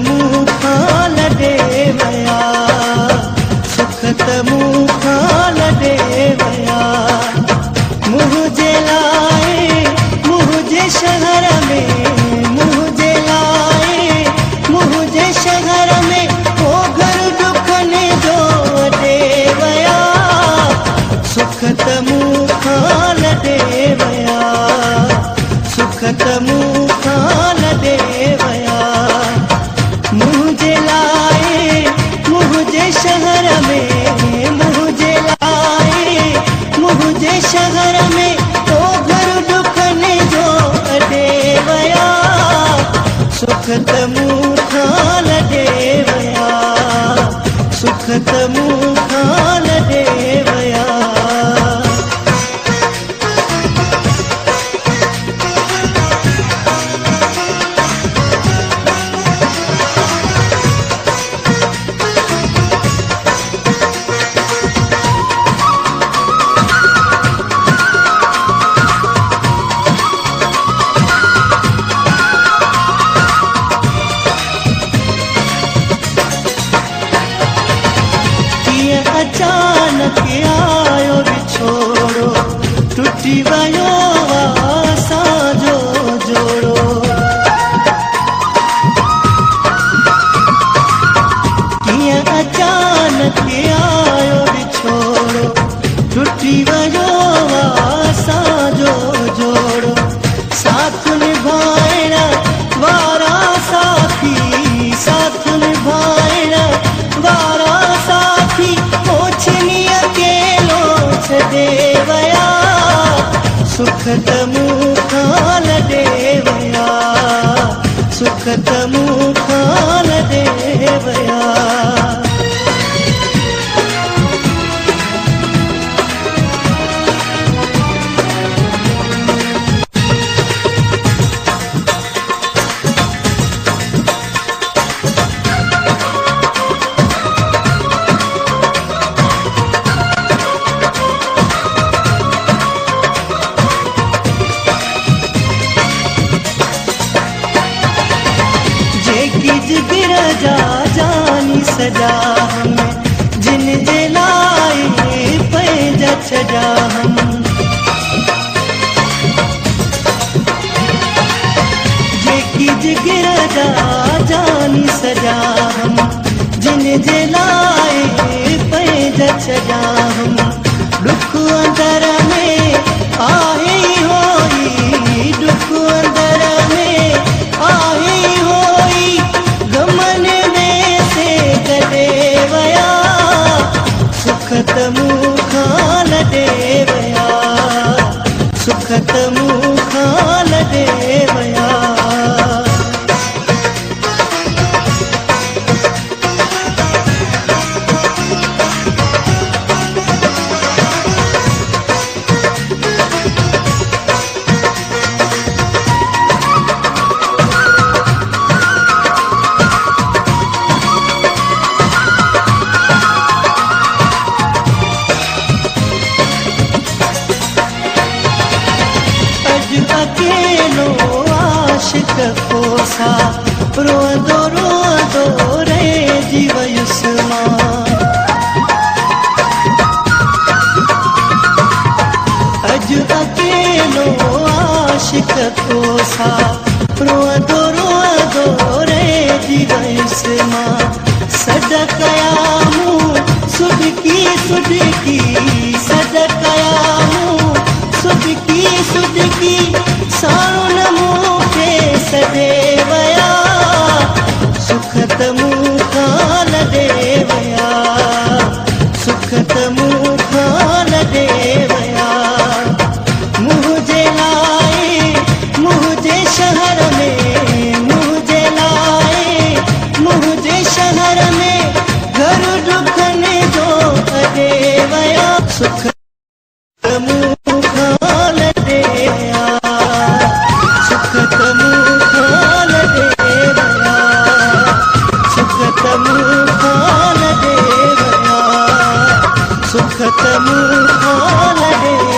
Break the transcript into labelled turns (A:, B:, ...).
A: मुखाल देवया, सुखत मुखाल देवया। मुझे लाए मुझे शहर में, मुझे लाए मुझे शहर में, वो घर दुखने जो देवया, सुखत मुखाल देवया, सुखत मुखाल देवया। मुझे लाए मुझे शहर में, मुझे लाए मुझे शहर में, तो घर दुखने जो देवया, सुखत मुखाल देवया, सुखत मुखाल देवया। अचानक आयो बिछोड़ो, टूटी वयो साजो जोड़ो। अचानक आयो बिछोड़ो, टूटी वयो साजो जोड़ो। साथ निभाइणा वारा साथी, साथ निभाइणा वारा साथी, ओछनी अकेलो देवया, सुखत मुखाल देवया, सुखत मुखाल देवया। गिर जा जानी सजा हमें, जिन जलाए पैजा छजा हम। जे गिर जा जानी सजा हम, जिन जलाए पैजा छजा हम। दुख अंदर में आहे होई, दुख अंदर में आहे होई, गमन में से देवया, सुखत मुखाल देवया, सुखत मुखाल देवया। अकेलो आशिक कोसा, रोंदो रे जीव युस्मान। अज अकेलो आशिक कोसा, रोंदो रे जीव युस्मान। सदकयामू सुदकी सुदकी, सदकयामू सुदकी सुदकी, साउन मुखे सदेवया, सुखत मुखाल देवया, सुखत मुखाल देवया। मुझे लाए मुझे शहर में, मुझे लाए मुझे शहर में, घर दुखने जो देवया, सुख मुखाल देवया, सुखत मुखाल देवया, सुखत मुखाल देवया, सुखत मुखाल देवया।